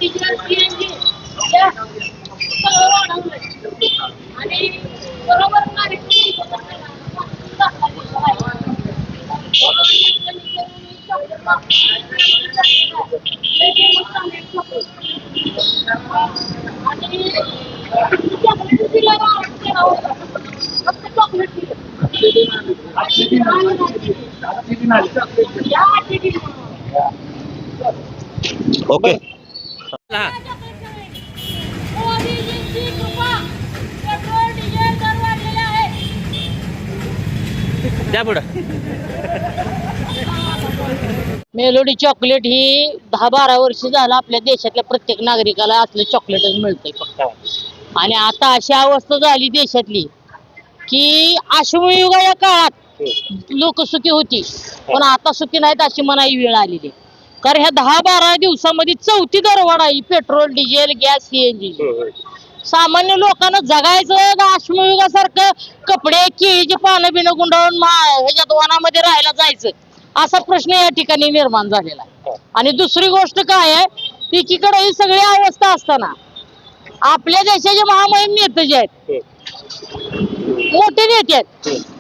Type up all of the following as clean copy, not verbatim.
Diesel CNG सगळं वाढवलंय आणि बरोबर ओके. मोदीजींची कृपा पेट्रोल डिझेल दर वाढलेले आहे. द्या पुढं. मेलोडी चॉकलेट ही 10-12 वर्ष झालं आपल्या देशातल्या प्रत्येक नागरिकाला असलं चॉकलेटच मिळतंय फक्त. आणि आता अशी अवस्था झाली देशातली की अश्मयुगा या काळात लोक सुखी होती, पण आता सुखी नाहीत अशी मनाई वेळ आलेली. कारण ह्या 10-12 दिवसामध्ये 4थी दरवाढ आहे पेट्रोल, डिझेल, गॅस, सीएनजी. सामान्य लोकांना जगायचं का अश्मयुगासारखं कपडे केळीची पानं बिनं गुंडाळून ह्याच्यात वनामध्ये राहायला जायचं, असा प्रश्न या ठिकाणी निर्माण झालेला आहे. आणि दुसरी गोष्ट काय आहे, एकीकडे ही सगळी अवस्था असताना आपल्या देशाचे महामहिम नेते जे आहेत, मोठे नेते आहेत,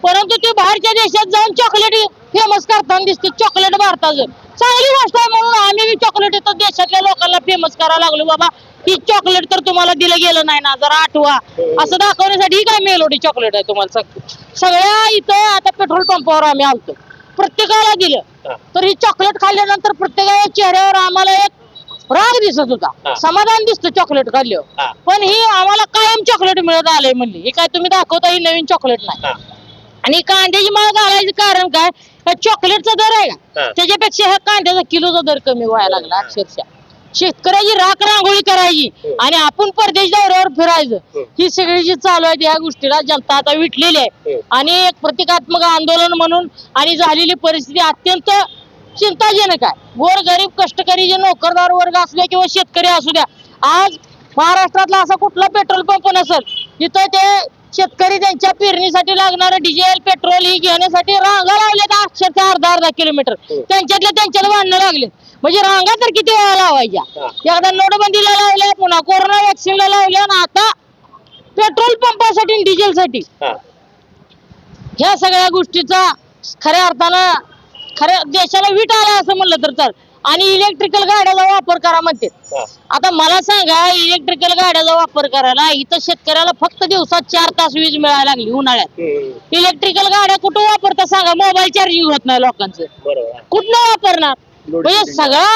परंतु ते बाहेरच्या देशात जाऊन चॉकलेट फेमस करताना दिसते. चॉकलेट भारताचं चांगली गोष्ट आहे म्हणून आम्ही बी चॉकलेट इथं देशातल्या लोकांना फेमस करायला लागलो. बाबा ही चॉकलेट तर तुम्हाला दिलं गेलं नाही ना, जरा आठवा, असं दाखवण्यासाठी ही काय मेलोडी चॉकलेट आहे तुम्हाला सांगतो. सगळ्या इथं आता पेट्रोल पंपावर आम्ही आलतो, प्रत्येकाला दिलं. तर ही चॉकलेट खाल्ल्यानंतर प्रत्येकाच्या चेहऱ्यावर आम्हाला एक राग दिसत होता, समाधान दिसतं चॉकलेट खाल्ल्यावर. पण ही आम्हाला कायम चॉकलेट मिळत आलंय म्हणली. हे काय तुम्ही दाखवता ही नवीन चॉकलेट नाही. आणि कांद्याची माळ घालायचं कारण काय, चॉकलेटचा दर आहे का त्याच्यापेक्षा ह्या कांद्याचा किलोचा दर कमी व्हायला लागला. अक्षरशः शेतकऱ्याची राख रांगोळी करायची आणि आपण परदेश दौऱ्यावर फिरायचं, ही सगळी जी चालू आहे या गोष्टीला जनता आता विटलेली आहे. आणि एक प्रतिकात्मक आंदोलन म्हणून आणि झालेली परिस्थिती अत्यंत चिंताजनक आहे. गोर गरीब कष्टकरी जे नोकरदार वर्ग असू द्या किंवा शेतकरी असू द्या, आज महाराष्ट्रातला असा कुठला पेट्रोल पंप नसेल जिथं ते शेतकरी त्यांच्या पेरणीसाठी लागणारं डिझेल पेट्रोल ही घेण्यासाठी रांगा लावल्या अक्षरशः अर्धा किलोमीटर त्यांच्यात बांधणं लागले. म्हणजे रांगा तर किती वेळा लावायच्या. एकदा नोटबंदीला लावल्या, पुन्हा कोरोना वॅक्सिनला लावल्या, आणि आता पेट्रोल पंपासाठी डिझेलसाठी. ह्या सगळ्या गोष्टीचा खऱ्या अर्थानं खऱ्या देशाला वीट आला असं म्हणलं तर चाल. आणि इलेक्ट्रिकल गाड्याचा वापर करा म्हणते. आता मला सांगा, इलेक्ट्रिकल गाड्याचा वापर करायला इथं शेतकऱ्याला फक्त दिवसात 4 तास वीज मिळायला लागली उन्हाळ्यात. इलेक्ट्रिकल गाड्या कुठं वापरता सांगा, मोबाईल चार्जिंग होत नाही लोकांचं, कुठनं वापरणार. म्हणजे सगळा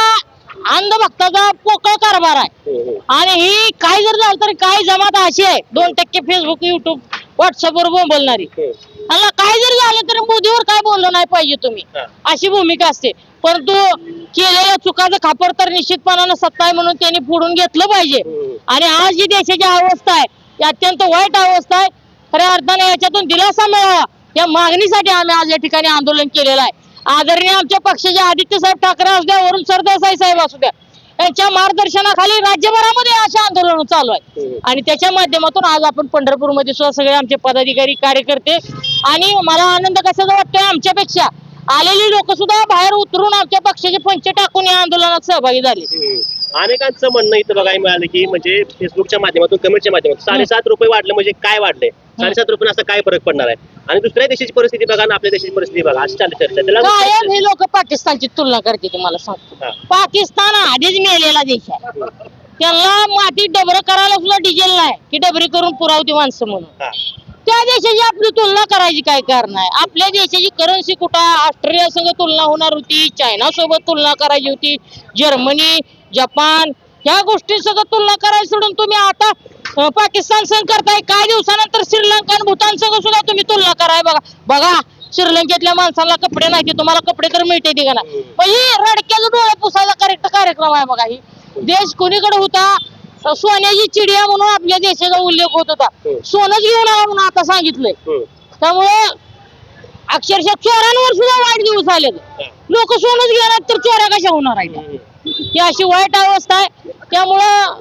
अंधभक्ताचा पोकळ कारभार आहे. आणि ही काय जर झालं तर काय जमात अशी आहे 2% फेसबुक, युट्यूब, व्हॉट्सअपवर बोंबलणारी. आणि काय जर झालं तर मोदीवर काय बोललं नाही पाहिजे तुम्ही, अशी भूमिका असते. परंतु केलेल्या चुकाचं खापर तर निश्चितपणानं सत्ता आहे म्हणून त्यांनी फोडून घेतलं पाहिजे. आणि आज जी देशाची अवस्था आहे ती अत्यंत वाईट अवस्था आहे. खऱ्या अर्थाने याच्यातून दिलासा मिळावा या मागणीसाठी आम्ही आज या ठिकाणी आंदोलन केलेलं आहे. आदरणीय आमच्या पक्षाचे आदित्यसाहेब ठाकरे असू द्या, वरुण सरदेसाई साहेब असू द्या, यांच्या मार्गदर्शनाखाली राज्यभरामध्ये असे आंदोलन चालू आहे. आणि त्याच्या माध्यमातून आज आपण पंढरपूरमध्ये सुद्धा सगळे आमचे पदाधिकारी कार्यकर्ते, आणि मला आनंद कशाचा वाटतोय, आमच्यापेक्षा आलेली लोक सुद्धा बाहेर उतरून आमच्या पक्षाचे पंच टाकून या आंदोलनात सहभागी झाले. अनेकांचं म्हणणं इथं बघायला मिळालं की म्हणजे फेसबुकच्या माध्यमातून, कमेंटच्या माध्यमातून 7.5 रुपये वाढलं म्हणजे काय वाढलंय, 7.5 रुपये असा काय फरक पडणार आहे. आणि दुसऱ्या देशाची परिस्थिती बघा आणि आपल्या देशाची परिस्थिती बघा, अशी चालू चर्चा. कायम हे लोक पाकिस्तानची तुलना करते. तुम्हाला सांगतो, पाकिस्तान आधीच मेलेला देश आहे. त्यांना माती डबरं करायला सुद्धा डिझेल नाही की डबरी करून पुरावती माणसं म्हणून. त्या देशाची आपली तुलना करायची काय कारण आहे. आपल्या देशाची करन्सी कुठं, ऑस्ट्रेलिया संग तुलना होणार होती, चायना सोबत तुलना करायची होती, जर्मनी, जपान ह्या गोष्टी सगळं तुलना करायला सोडून तुम्ही आता पाकिस्तान संग करताय. काही दिवसानंतर श्रीलंका आणि भूतान संग सुद्धा तुम्ही तुलना कराय. बघा श्रीलंकेतल्या माणसाला कपडे नाही, तुम्हाला कपडे तर मिळते का नाही. ही रडक्याचं डोळे पुसायला करेक्ट कार्यक्रम आहे. बघा ही देश कोणीकडे होता, सोन्याची चिडिया म्हणून आपल्या देशाचा उल्लेख होत होता, सोनच घेऊन आला म्हणून आता सांगितलंय. त्यामुळे अक्षरशः चोरांवर सुद्धा वाईट दिवस आले. लोक सोनच घेणार तर चोऱ्या कशा होणार आहे. ही अशी वाईट अवस्था आहे. त्यामुळं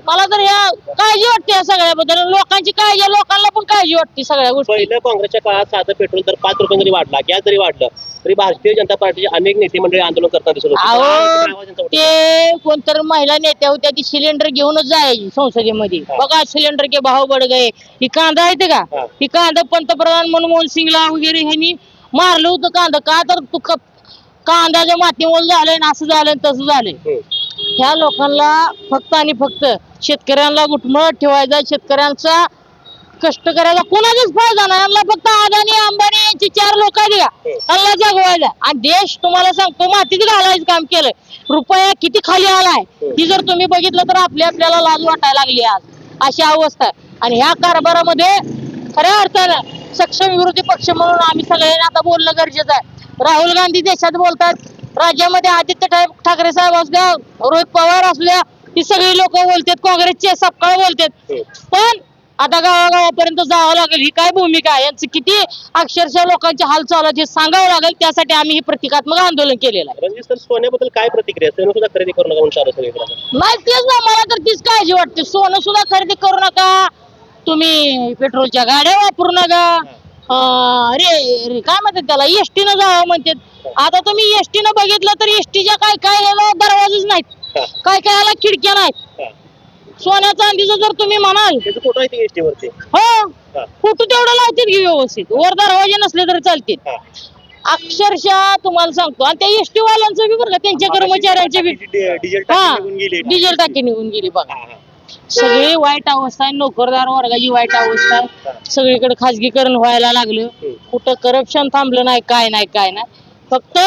मला तर या काळजी वाटते या सगळ्याबद्दल. लोकांची काळजी, लोकांना पण काळजी वाटते सगळ्या गोष्टी. पहिलं काँग्रेसच्या काळात साधं पेट्रोल दर 5 रुपये जरी वाढला, गॅस जरी वाढलं, तरी भारतीय जनता पार्टीचे अनेक नेते मंडळी आंदोलन करताना दिसत होते. अहो आवाज त्यांचा उठला. ते कोणतरी महिला नेत्या होत्या, ती सिलेंडर घेऊनच जायची संसदेमध्ये. हा. बघा सिलेंडर के भाव बढ गए. ही कांदा आहे का, हा. ही कांदा पंतप्रधान मनमोहन सिंगला वगैरे ह्यांनी मारलं होतं कांदा. का तर तू कांद्याच्या मातीमोल झालंय ना, असं झालंय तसं झालंय. ह्या लोकांना फक्त आणि फक्त शेतकऱ्यांना गुटमळत ठेवायचा, शेतकऱ्यांचा कष्ट करायचा कोणाचाच फायदा नाही. यांना फक्त अदानी अंबानी यांची 4 लोक आहेत का, यांना जगवायचा. आणि देश तुम्हाला सांगतो मातीत घालायचं काम केलंय. रुपया किती खाली आलाय ती जर तुम्ही बघितलं तर आपल्याला लाज वाटायला लागली आज. अशी अवस्था आहे. आणि ह्या कारभारामध्ये खऱ्या अर्थानं सक्षम विरोधी पक्ष म्हणून आम्ही सगळ्यांनी आता बोलणं गरजेचं आहे. राहुल गांधी देशात बोलतात, राज्यामध्ये आदित्य ठाकरे साहेब असल्या, रोहित पवार असल्या, ही सगळी लोक बोलतात, काँग्रेसचे सपकाळ बोलतात. पण आता गावागावापर्यंत जावं लागेल. ही काय भूमिका आहे, यांचं किती अक्षरशः लोकांचे हाल चालू आहेत हे सांगावं लागेल. त्यासाठी आम्ही हे प्रतिकात्मक आंदोलन केलेलं आहे. रणजित सर, सोन्याबद्दल काय प्रतिक्रिया? सोनं सुद्धा खरेदी करू नका म्हणून चालू सगळीकडे. नाही तेच ना, मला तर तीच काळजी वाटते. सोनं सुद्धा खरेदी करू नका, तुम्ही पेट्रोलच्या गाड्या वापरू नका. अरे काय म्हणतात त्याला, एसटीनं जावं म्हणतात. आता तुम्ही एसटीनं बघितलं तर एसटीच्या काय काय ह्याला दरवाजेच नाहीत, काय काय ह्याला खिडक्या नाहीत. सोन्या चांदीचं जर तुम्ही म्हणाल, त्याचा फोटो आहे ती एसटी वरती. हो फोटो तेवढं लावतील की व्यवस्थित, वर दरवाजे नसले तरी चालतील. अक्षरशः तुम्हाला सांगतो. आणि त्या एसटी वाल्यांचं बी बरं का, त्यांच्या कर्मचाऱ्यांचे बी डिझेल टाकी निघून गेली बघा. सगळी वाईट अवस्था आहे, नोकरदार वर्गाची वाईट अवस्था आहे. सगळीकडे खाजगीकरण व्हायला लागलं, कुठं करप्शन थांबलं नाही, काय नाही काय नाही. फक्त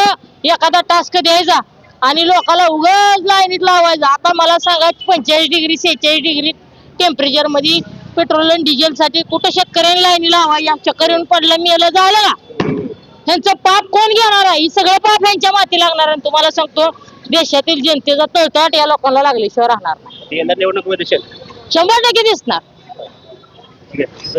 एखादा टास्क द्यायचा आणि लोकांना उगाच लाईनीत लावायचा. आता मला सांगा 45 डिग्री 46 डिग्री टेम्परेचर मध्ये पेट्रोल आणि डिझेल साठी कुठं शेतकऱ्यांनी लाईनी लावायची. आमच्या करून पडलं मेलं झालं का, ह्यांचं पाप कोण घेणार आहे? ही सगळं पाप यांच्या माती लागणार. आणि तुम्हाला सांगतो देशातील जनतेचा तळतळाट या लोकांना लागल्याशिवाय राहणार नाही. यंदा निवडणुकीमध्ये दिसेल. 100% दिसणार. ठीक आहे.